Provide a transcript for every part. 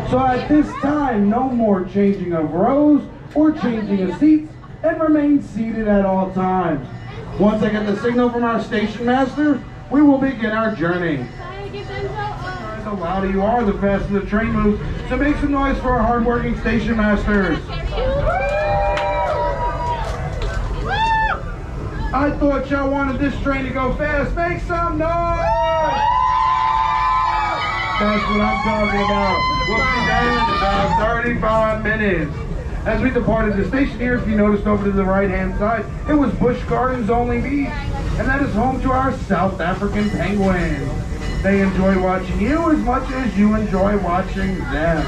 So at this time, no more changing of rows or changing of seats, and remain seated at all times. Once I get the signal from our station master, we will begin our journey. The louder you are, the faster the train moves. So make some noise for our hard-working station masters. I thought y'all wanted this train to go fast. Make some noise! That's what I'm talking about. We'll be there in about 35 minutes. As we departed the station here, if you noticed over to the right-hand side, it was Busch Gardens Only Beach, and that is home to our South African penguins. They enjoy watching you as much as you enjoy watching them.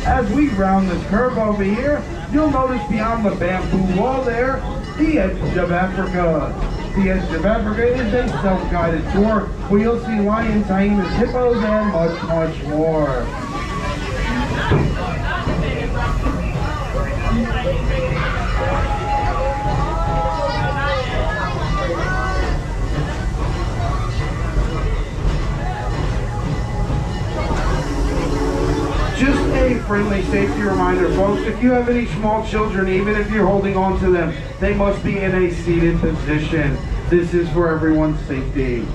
As we round this curve over here, you'll notice beyond the bamboo wall there, the edge of Africa. The edge of Africa is a self-guided tour where you'll see lions, hyenas, hippos, and much, much more. Just a friendly safety reminder, folks, if you have any small children, even if you're holding on to them, they must be in a seated position. This is for everyone's safety.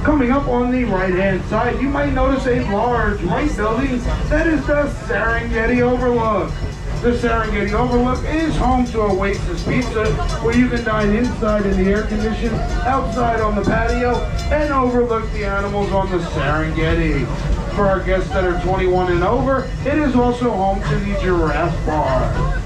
Coming up on the right-hand side, you might notice a large white building. That is the Serengeti Overlook. The Serengeti Overlook is home to Oasis Pizza, where you can dine inside in the air condition, outside on the patio, and overlook the animals on the Serengeti. For our guests that are 21 and over, it is also home to the Giraffe Bar.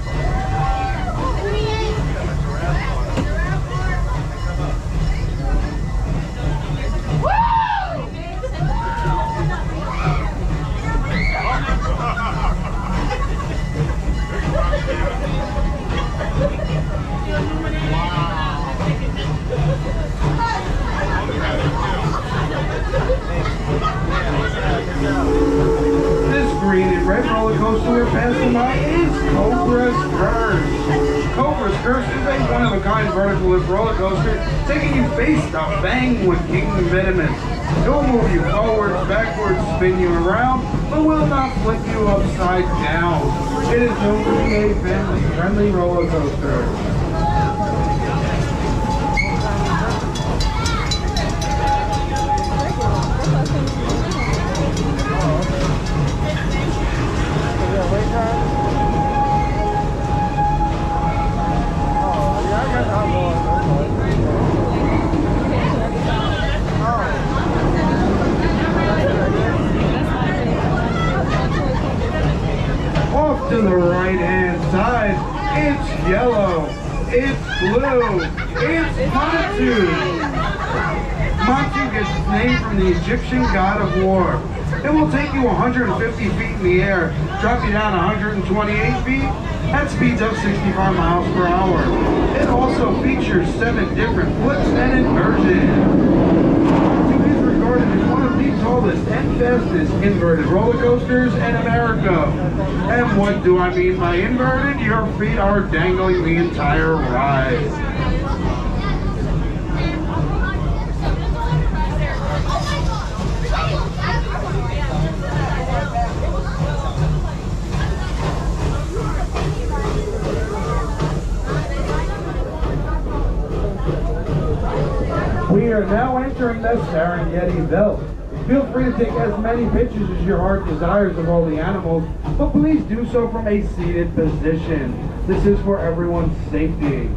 This green and red roller coaster we're passing by is Cobra's Curse. Cobra's Curse is a one-of-a-kind vertical lift roller coaster, taking you face to bang with kicking impediments. It will move you forwards, backwards, spin you around, but will not flip you upside down. It is known to be a family-friendly roller coaster. Off to the right-hand side, it's yellow, it's blue, it's Mantu. Mantu gets its name from the Egyptian god of war. It will take you 150 feet in the air, drop you down 128 feet, at speeds of 65 miles per hour. It also features 7 different flips and inversions. Mantu is regarded as one of the tallest and fastest inverted roller coasters in America. And what do I mean by inverted? Your feet are dangling the entire ride. We are now entering the Serengetiville. Feel free to take as many pictures as your heart desires of all the animals, but please do so from a seated position. This is for everyone's safety.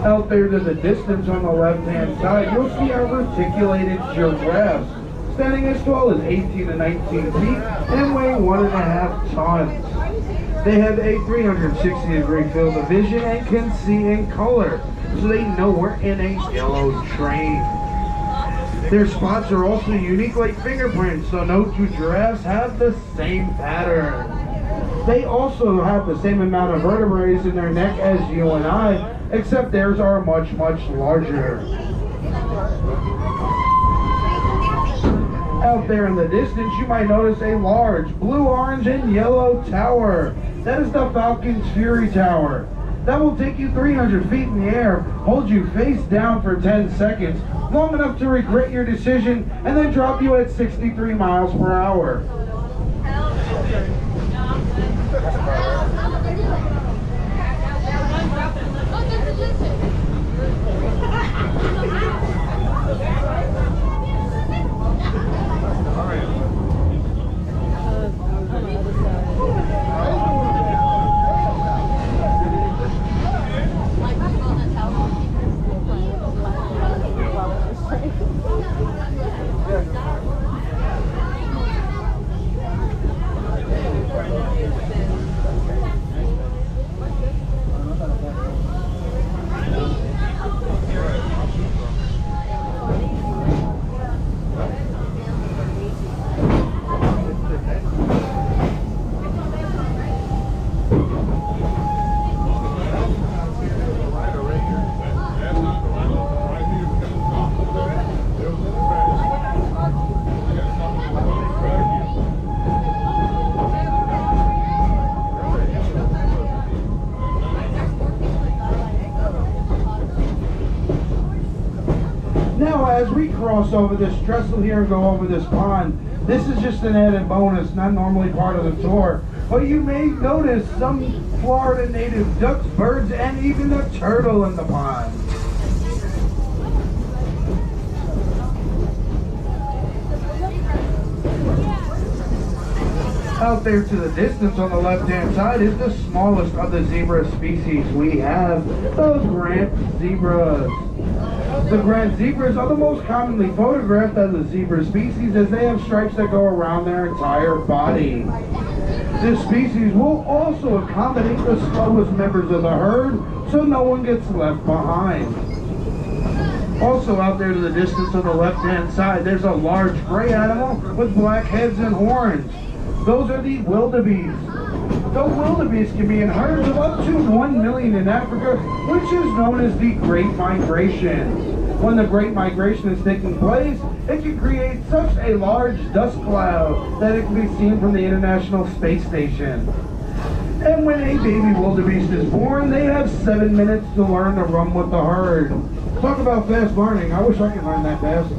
Out there to the distance on the left-hand side, you'll see our reticulated giraffes, standing as tall as 18 to 19 feet and weighing 1.5 tons. They have a 360-degree field of vision and can see in color, so they know we're in a yellow train. Their spots are also unique like fingerprints, so no two giraffes have the same pattern. They also have the same amount of vertebrae in their neck as you and I, except theirs are much, much larger. Out there in the distance, you might notice a large blue, orange, and yellow tower. That is the Falcon's Fury Tower. That will take you 300 feet in the air, hold you face down for 10 seconds, long enough to regret your decision, and then drop you at 63 miles per hour. As we cross over this trestle here and go over this pond, this is just an added bonus, not normally part of the tour. But you may notice some Florida native ducks, birds, and even a turtle in the pond. Out there to the distance on the left-hand side is the smallest of the zebra species we have, the Grant zebras. The Grant zebras are the most commonly photographed of the zebra species, as they have stripes that go around their entire body. This species will also accommodate the slowest members of the herd, so no one gets left behind. Also out there to the distance on the left-hand side, there's a large gray animal with black heads and horns. Those are the wildebeest. The wildebeest can be in herds of up to 1 million in Africa, which is known as the Great Migration. When the Great Migration is taking place, it can create such a large dust cloud that it can be seen from the International Space Station. And when a baby wildebeest is born, they have 7 minutes to learn to run with the herd. Talk about fast learning. I wish I could learn that fast.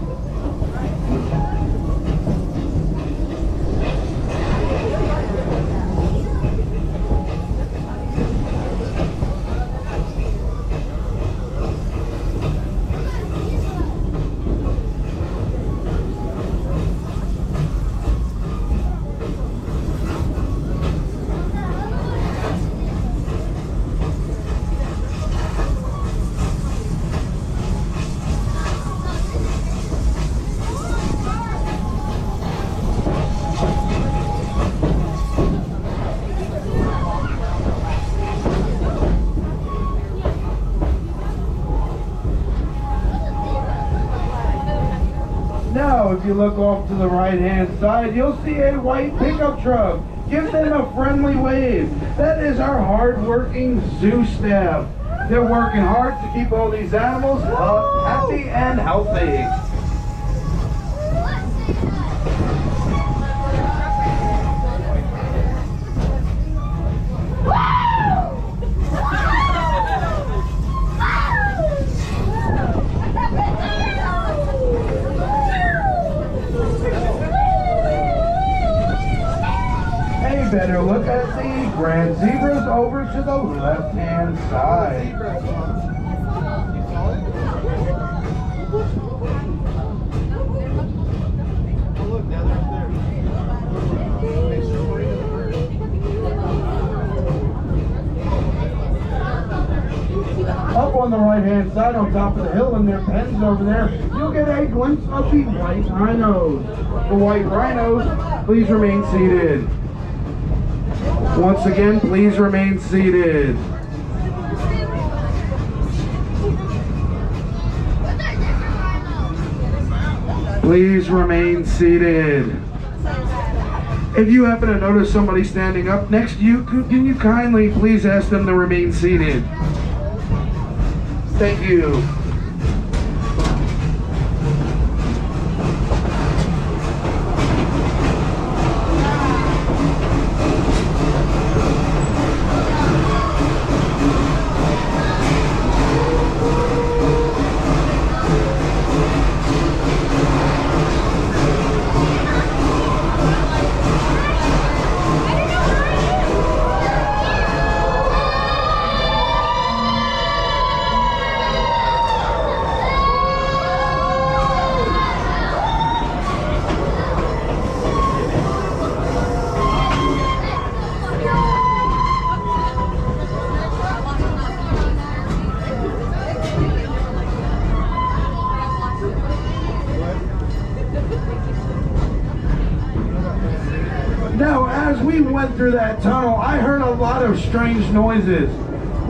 Now, if you look off to the right-hand side, you'll see a white pickup truck. Give them a friendly wave. That is our hard-working zoo staff. They're working hard to keep all these animals happy and healthy. Better look at the Grand Zebras over to the left-hand side. Up on the right-hand side, on top of the hill in their pens over there, you'll get a glimpse of the white rhinos. The white rhinos, please remain seated. Once again, please remain seated. Please remain seated. If you happen to notice somebody standing up next to you, can you kindly please ask them to remain seated? Thank you. As we went through that tunnel, I heard a lot of strange noises.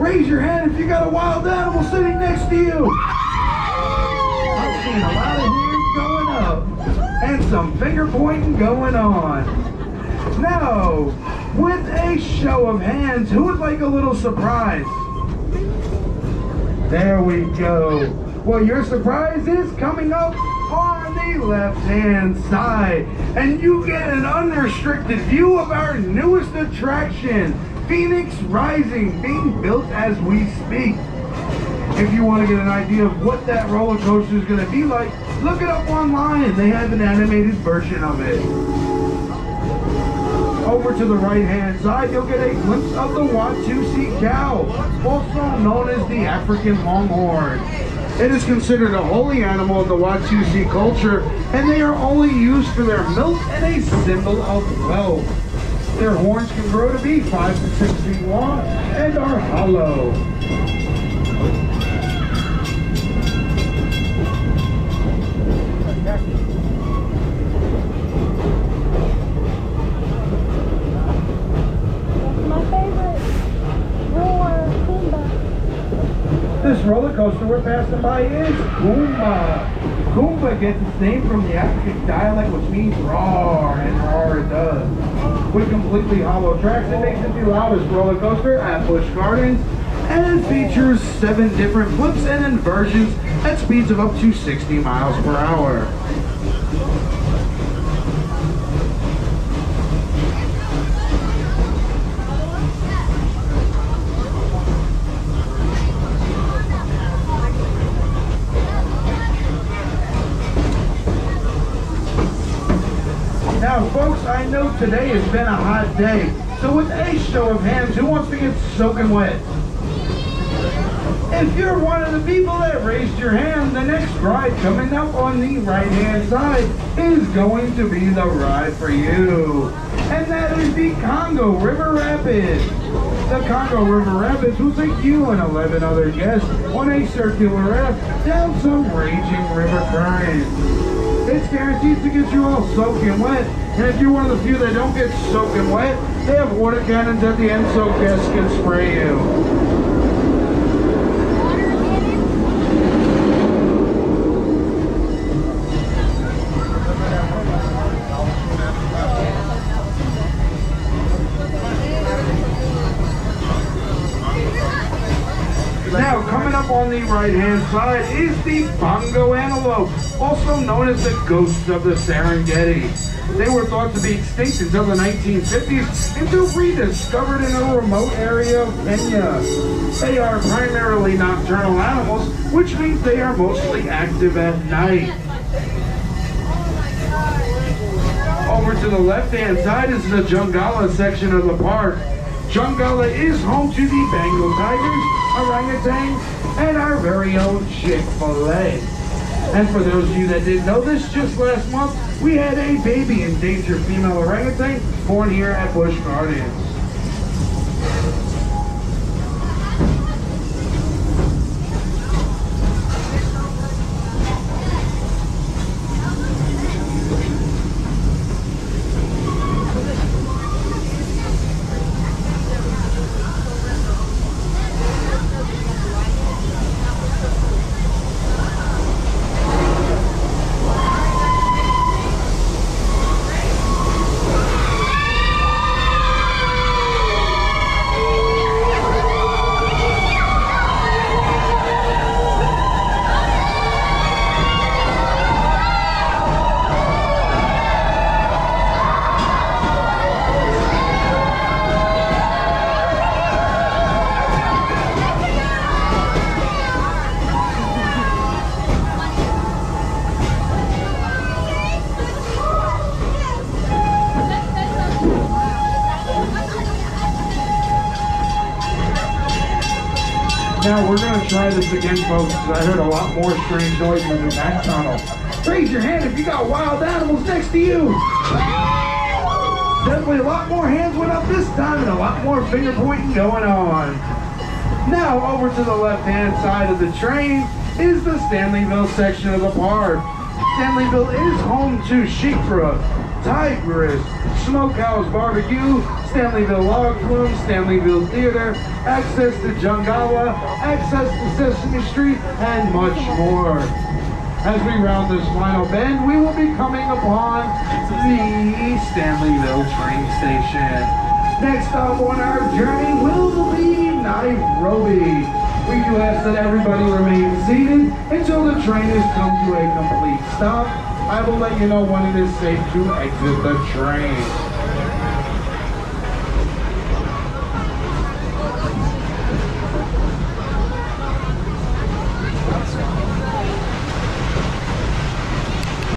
Raise your hand if you got a wild animal sitting next to you. I'm seeing a lot of hands going up and some finger pointing going on. Now, with a show of hands, who would like a little surprise? There we go. Well, your surprise is coming up on the left-hand side, and you get an unrestricted view of our newest attraction, Phoenix Rising, being built as we speak. If you want to get an idea of what that roller coaster is going to be like, look it up online. They have an animated version of it. Over to the right-hand side, you'll get a glimpse of the Watusi cow, also known as the African longhorn. It is considered a holy animal in the Watusi culture, and they are only used for their milk and a symbol of wealth. Their horns can grow to be 5 to 6 feet long and are hollow. This roller coaster we're passing by is Goomba. Goomba gets its name from the African dialect, which means roar, and roar it does. With completely hollow tracks, it makes it the loudest roller coaster at Busch Gardens, and it features 7 different flips and inversions at speeds of up to 60 miles per hour. Now, folks, I know today has been a hot day, so with a show of hands, who wants to get soaking wet? If you're one of the people that raised your hand, the next ride coming up on the right-hand side is going to be the ride for you. And that is the Congo River Rapids. The Congo River Rapids will take you and 11 other guests on a circular raft down some raging river currents. It's guaranteed to get you all soaking wet, and if you're one of the few that don't get soaking wet, they have water cannons at the end so guests can spray you. Now, coming up on the right-hand side is the bongo antelope, also known as the ghosts of the Serengeti. They were thought to be extinct until the 1950s, until rediscovered in a remote area of Kenya. They are primarily nocturnal animals, which means they are mostly active at night. Over to the left-hand side is the Jungala section of the park. Jungala is home to the Bengal tigers, orangutans, and our very own Chick-fil-A. And for those of you that didn't know this, just last month, we had a baby endangered female orangutan born here at Busch Gardens. Now we're going to try this again, folks, because I heard a lot more strange noises in that tunnel. Raise your hand if you got wild animals next to you. Definitely a lot more hands went up this time and a lot more finger pointing going on. Now over to the left-hand side of the train is the Stanleyville section of the park. Stanleyville is home to Shikra. Tigress, Smokehouse Barbecue, Stanleyville Log Flume, Stanleyville Theater, access to Jungawa, access to Sesame Street, and much more. As we round this final bend, we will be coming upon the Stanleyville train station. Next up on our journey will be Nairobi. We do ask that everybody remain seated until the train has come to a complete stop. I will let you know when it is safe to exit the train.